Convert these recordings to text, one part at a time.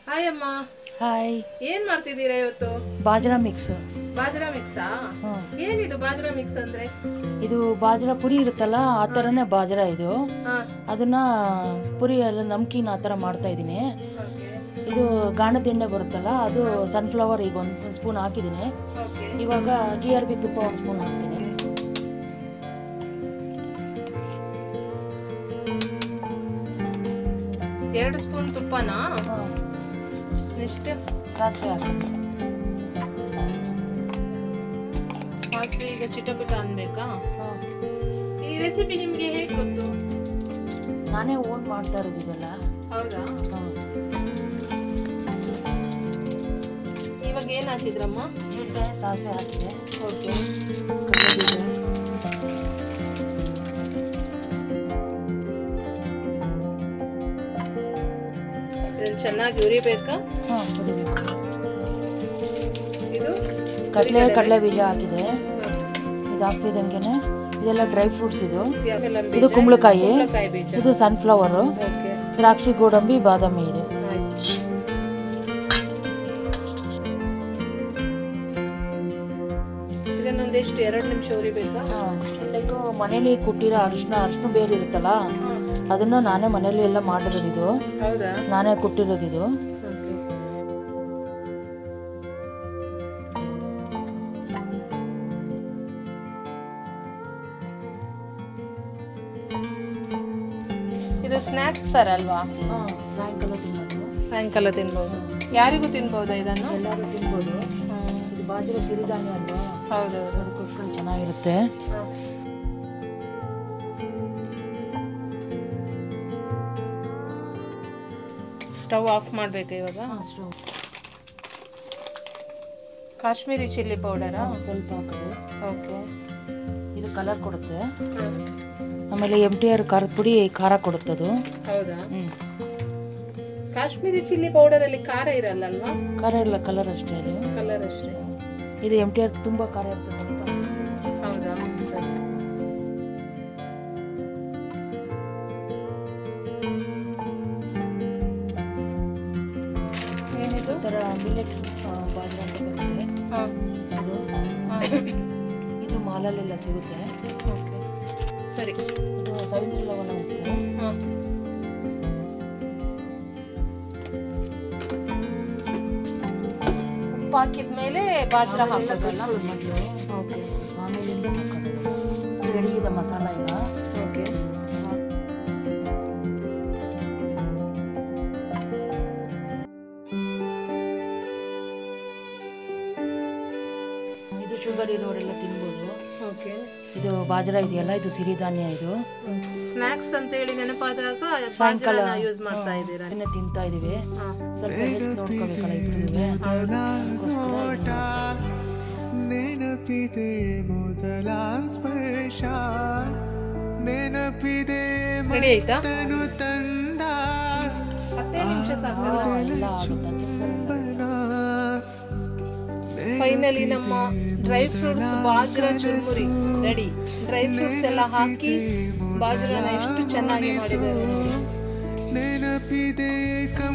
Hi ಅಮ್ಮ. Hi. ಏನ್ ಮಾಡ್ತಿದ್ದೀರಾ ಇವತ್ತು? ಬಾಜ್ರಾ ಮಿಕ್ಸ್. ಬಾಜ್ರಾ ಮಿಕ್ಸಾ? ಏನಿದು ಬಾಜ್ರಾ ಮಿಕ್ಸ್ ಅಂದ್ರೆ? ಇದು ಬಾಜ್ರಾ ಪುರಿ ಇರುತ್ತಲ್ಲ ಆ ತರನೇ ಬಾಜ್ರಾ ಇದು. ಅದನ್ನ ಪುರಿ ಎಲ್ಲ ನಮ್ಕೀನ್ ಆ ಥರ ಮಾಡ್ತಾ ಇದ್ದೀನಿ. ಇದು ಗಾಣದ ಎಣ್ಣೆ ಬರುತ್ತಲ್ಲ ಅದು ಸನ್ಫ್ಲವರ್ ಈಗ ಒಂದು ಸ್ಪೂನ್ ಹಾಕಿದ್ದೀನಿ. ಇವಾಗ GRB ತುಪ್ಪ ಒಂದು ಸ್ಪೂನ್ ಹಾಕ್ತೀನಿ. ಎರಡು ಸ್ಪೂನ್ ತುಪ್ಪನಾ? ನೆಕ್ಸ್ಟ್ ಸಾಸಿವೆ ಹಾಕ್ತೀನಿ. ಸಾಸಿವೆ ಈಗ ಚಿಟಪಟ ಅನ್ಬೇಕಾ? ಈ ರೆಸಿಪಿ ನಿಮ್ಗೆ ಹೇಗೆ ಗೊತ್ತು? ನಾನೇ ಓನ್ ಮಾಡ್ತಾ ಇರೋದು ಇದೆಲ್ಲ. ಹೌದಾ? ಇವಾಗ ಏನ್ ಹಾಕಿದ್ರಮ್ಮ? ಜೀರಿಗೆ ಸಾಸಿವೆ ಹಾಕಿದೆ. ಓಕೆ. ಇದನ್ನ ಚೆನ್ನಾಗಿ ಉರಿಬೇಕಾ? ಹುರಿಬೇಕು. ಇದು ಕಡಲೆ ಬೀಜ ಹಾಕಿದೆ. ಇದು ಹಾಕ್ತಿದ್ದಂಗೆನೆ ಇದೆಲ್ಲ ಡ್ರೈ ಫ್ರೂಟ್ಸ್. ಇದು ಕುಂಬಳಕಾಯಿ, ಇದು ಸನ್ಫ್ಲವರು, ದ್ರಾಕ್ಷಿ, ಗೋಡಂಬಿ, ಬಾದಾಮಿ ಇದೆ. ಇದನ್ನೊಂದೆಷ್ಟು 2 ನಿಮಿಷ ಉರಿಬೇಕಾ? ಇದು ಮನೇಲಿ ಕುಟ್ಟಿರೋ ಅರಿಶಿನ ಬೇರೆ ಇರುತ್ತಲ್ಲ ಅದನ್ನ ನಾನೇ ಮನೇಲಿ ಎಲ್ಲ ಮಾಡಿರೋದು. ಇದು ನಾನೇ ಕುಟ್ಟಿರೋದು. ಇದು ಇದು ಸ್ನ್ಯಾಕ್ಸ್ ತರ ಅಲ್ವಾ? ಸಾಯಂಕಾಲ ತಿನ್ಬೋದು. ಯಾರಿಗೂ ತಿನ್ಬೋದಾ ಇದನ್ನು? ಎಲ್ಲರೂ ತಿನ್ಬೋದು. ಇದು ಬಾಜ್ರಾ ಸಿರಿಧಾನ್ಯ ಅಲ್ವಾ? ಹೌದು, ಅದಕ್ಕೋಸ್ಕರ ಚೆನ್ನಾಗಿರುತ್ತೆ. ಸ್ಟವ್ ಆಫ್ ಮಾಡ್ಬೇಕು ಇವಾಗ. ಕಾಶ್ಮೀರಿ ಚಿಲ್ಲಿ ಪೌಡರಾ? ಸ್ವಲ್ಪ ಹಾಕಿದೆ. ಓಕೆ. ಇದು ಕಲರ್ ಕೊಡುತ್ತೆ. ಆಮೇಲೆ MTR ಖಾರದ ಪುಡಿ ಖಾರ ಕೊಡುತ್ತದು. ಹೌದಾ? ಕಾಶ್ಮೀರಿ ಚಿಲ್ಲಿ ಪೌಡರ್ ಅಲ್ಲಿ ಖಾರ ಇರಲ್ಲ ಅಲ್ವಾ? ಖಾರ ಇಲ್ಲ, ಕಲರ್ ಅಷ್ಟೇ. ಅದು ಕಲರ್ ಅಷ್ಟೇ. ಇದು MTR ತುಂಬಾ ಖಾರ ಇರುತ್ತೆ ಸ್ವಲ್ಪ. ಹೌದಾ? ಸರಿ. ಏನಿದು? ತರ ಮಿಲೆಟ್ಸ್ ಬಾಜ್ರಾ ಅಂತ ಬರುತ್ತೆ. ಇದು ಮಾಲಲ್ಲೆಲ್ಲ ಸಿಗುತ್ತೆ. ಓಕೆ, ಸರಿ. ಇದು ಸವಿಂದ್ರ ಲವಣ ಉಪ್ಪು. ಉಪ್ಪು ಹಾಕಿದ್ಮೇಲೆ ಬಾಜ್ರಾ ಹಾಕೋದಲ್ಲ? ಓಕೆ. ಆಮೇಲೆ ರೆಡಿ ಇದೆ ಮಸಾಲ ಈಗ. ಓಕೆ. ಇದು ಶುಗರ್ ಇರೋರೆಲ್ಲ ತಿನ್ಬೋದು. ಓಕೆ. ಇದು ಬಾಜ್ರಾ ಇದೆಯಲ್ಲ, ಇದು ಸಿರಿಧಾನ್ಯ. ಇದು ಸ್ನ್ಯಾಕ್ಸ್ ಅಂತ ಹೇಳಿ ನೆನಪಾದಾಗ ಸಾಯಂಕಾಲ ಯೂಸ್ ಮಾಡ್ತಾ ಇದ್ದೀರಾ? ತಿಂತಾ ಇದೀವಿ. ಸ್ವಲ್ಪ ಹೆಲ್ತ್ ನೋಡ್ಕೋಬೇಕಲ್ಲ ಇಬ್ಬರಿಗೂ. ನೆನಪಿದೆ ಮೊದಲ ಸ್ಪರ್ಶ, ನೆನಪಿದೆ ರೆಡಿ ಆಯ್ತಾ? ತಂದ 15 ನಿಮಿಷ ಸಾಕಲ್ಲ? ಫೈನಲಿ ನಮ್ಮ ಡ್ರೈ ಫ್ರೂಟ್ಸ್ ಬಾಜ್ರಾ ಚುರ್ಮುರಿ ರೆಡಿ. ಡ್ರೈ ಫ್ರೂಟ್ಸ್ ಎಲ್ಲ ಹಾಕಿ ಬಾಜ್ರಾನ ಎಷ್ಟು ಚೆನ್ನಾಗಿ ಮಾಡಿದ್ದಾರೆ.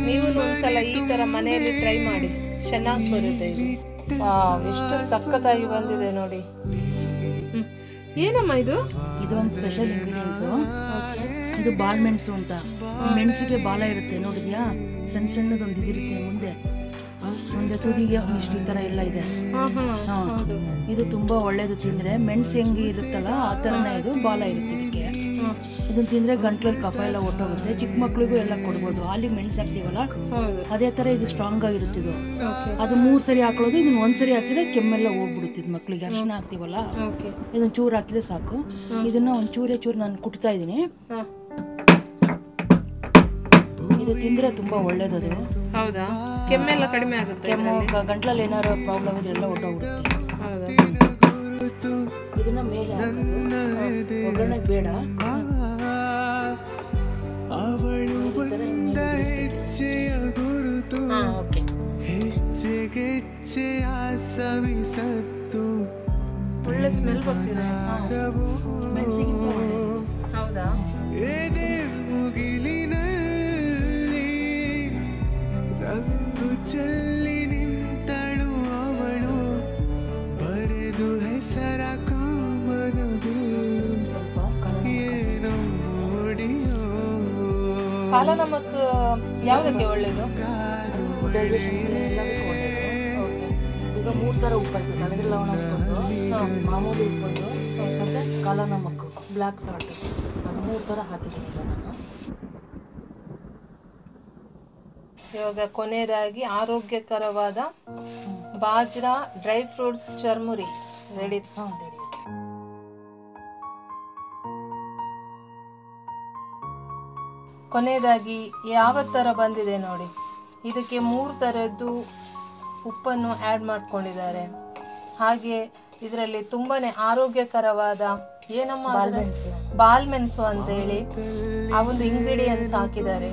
ನೀವು ಒಂದ್ಸಲ ಈ ತರ ಮನೆಯಲ್ಲಿ ಟ್ರೈ ಮಾಡಿ, ಚೆನ್ನಾಗಿ ಬರುತ್ತೆ. ಇದು ಎಷ್ಟು ಸಖತ್ತಾಗಿ ಬಂದಿದೆ ನೋಡಿ. ಏನಮ್ಮ ಇದು? ಇದು ಒಂದು ಸ್ಪೆಷಲ್ ಇಂಗ್ರೀಡಿಯೆಂಟ್ಸು. ಇದು ಬಾಲ್ ಮೆಣಸು ಅಂತ. ಮೆಣಸಿಗೆ ಬಾಲ ಇರುತ್ತೆ ನೋಡಿದ್ಯಾ? ಸಣ್ಣ ಸಣ್ಣದೊಂದು ಇದಿರುತ್ತೆ ಮುಂದೆ ತುದಿಗೆ ಒಂದಿಷ್ಟು ಈ ಥರ ಎಲ್ಲ ಇದೆ. ಇದು ತುಂಬಾ ಒಳ್ಳೇದು ತಿಂದ್ರೆ. ಮೆಣಸು ಹೆಂಗೆ ಇರುತ್ತಲ್ಲ ಆ ಥರನೇ ಇದು ಬಾಲ ಇರುತ್ತೆ ಇದಕ್ಕೆ. ಇದನ್ನ ತಿಂದ್ರೆ ಗಂಟ್ಲಲ್ಲಿ ಕಫ ಎಲ್ಲ ಹೊಟ್ಟೋಗುತ್ತೆ. ಚಿಕ್ಕ ಮಕ್ಳಿಗೂ ಎಲ್ಲ ಕೊಡ್ಬೋದು. ಹಾಲಿಗೆ ಮೆಣಸು ಹಾಕ್ತೀವಲ್ಲ ಅದೇ ಥರ ಇದು ಸ್ಟ್ರಾಂಗ್ ಆಗಿರುತ್ತೆ. ಇದು ಅದು 3 ಸರಿ ಹಾಕೊಳ್ಳೋದು. ಇದನ್ನ 1 ಸರಿ ಹಾಕಿದ್ರೆ ಕೆಮ್ಮೆಲ್ಲ ಹೋಗ್ಬಿಡುತ್ತೆ. ಮಕ್ಳಿಗೆ ಅರಿಶಿನ ಹಾಕ್ತೀವಲ್ಲ ಇದನ್ನ ಚೂರು ಹಾಕಿದ್ರೆ ಸಾಕು. ಇದನ್ನ ಒಂದು ಚೂರು ನಾನು ಕುಟ್ತಾ ಇದ್ದೀನಿ. ಇದು ತಿಂದ್ರೆ ತುಂಬಾ ಒಳ್ಳೇದದು. ಹೌದಾ? ಕೆಮ್ಮೆಲ್ಲ ಕಡಿಮೆ ಆಗುತ್ತೆ. ಕೆಮ್ಮು ಗಂಟ್ಲಲ್ಲಿ ಏನಾದ್ರು ಪ್ರಾಬ್ಲಮ್ ಇದ್ರೆ ಎಲ್ಲ ಹೊಟ್ಟೋಗ್ಬಿಡುತ್ತೆ. ಇದನ್ನ ಮೇಲೆ ಒಗ್ಗರಣೆಗೆ ಬೇಡ. ಒಳ್ಳೆ ಸ್ಮೆಲ್ ಬರ್ತಿದೆ. ಮೆಣಸಿಗಿಂತ ಒಳ್ಳೆಯದು. ಹೌದಾ? ಕಾಲ ನಮಕ್ ಯಾವುದಕ್ಕೆ ಒಳ್ಳೇದು? ಡೈಜೆಷನ್ ಎಲ್ಲದಕ್ಕೂ ಒಳ್ಳೆಯದು. ಈಗ 3 ಥರ ಉಪ್ಪು ಆಯ್ತು. ಸಲಗರ ಲವಣ ಉಪ್ಪೊಂದು, ಮಾಮೂಲಿ ಉಪ್ಪೊಂದು, ಮತ್ತು ಕಾಲ ನಮಕ್ ಬ್ಲ್ಯಾಕ್ ಸಾಲ್ಟ್, ಅದು 3 ಥರ ಹಾಕಿದ್ದೀನಿ ನಾನು. ಇವಾಗ ಕೊನೆಯದಾಗಿ ಆರೋಗ್ಯಕರವಾದ bajra dry fruits churmuri ready. Ready. ಕೊನೆಯದಾಗಿ ಯಾವ ಥರ ಬಂದಿದೆ ನೋಡಿ. ಇದಕ್ಕೆ 3 ಥರದ್ದು ಉಪ್ಪನ್ನು ಆ್ಯಡ್ ಮಾಡ್ಕೊಂಡಿದ್ದಾರೆ. ಹಾಗೆ ಇದರಲ್ಲಿ ತುಂಬಾನೇ ಆರೋಗ್ಯಕರವಾದ ಏನಮ್ಮ ಬಾಲ್ಮೆನ್ಸು ಅಂತೇಳಿ ಆ ಒಂದು ಇಂಗ್ರೀಡಿಯೆಂಟ್ಸ್ ಹಾಕಿದ್ದಾರೆ.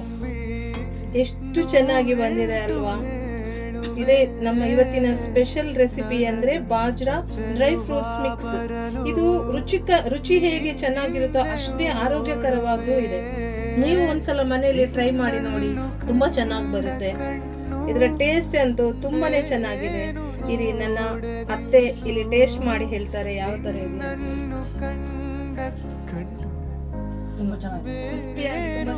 ಎಷ್ಟು ಚೆನ್ನಾಗಿ ಬಂದಿದೆ ಅಲ್ವಾ? ಇದೇ ನಮ್ಮ ಇವತ್ತಿನ ಸ್ಪೆಷಲ್ ರೆಸಿಪಿ ಅಂದ್ರೆ ಬಾಜ್ರಾ ಡ್ರೈ ಫ್ರೂಟ್ಸ್ ಮಿಕ್ಸ್. ಇದು ರುಚಿ ಹೇಗೆ ಚೆನ್ನಾಗಿರುತ್ತೋ ಅಷ್ಟೇ ಆರೋಗ್ಯಕರವಾಗೂ ಇದೆ. ನೀವು ಒಂದ್ಸಲ ಮನೆಯಲ್ಲಿ ಟ್ರೈ ಮಾಡಿ ನೋಡಿ, ತುಂಬಾ ಚೆನ್ನಾಗಿ ಬರುತ್ತೆ. ಇದರ ಟೇಸ್ಟ್ ಅಂತೂ ತುಂಬಾನೇ ಚೆನ್ನಾಗಿದೆ. ಇರಿ, ನನ್ನ ಅತ್ತೆ ಇಲ್ಲಿ ಟೇಸ್ಟ್ ಮಾಡಿ ಹೇಳ್ತಾರೆ ಯಾವ ತರ ಇದೆ. ತುಂಬ ಚೆನ್ನಾಗಿದೆ. ಕ್ರಿಸ್ಪಿಯಾಗಿ ತುಂಬಾ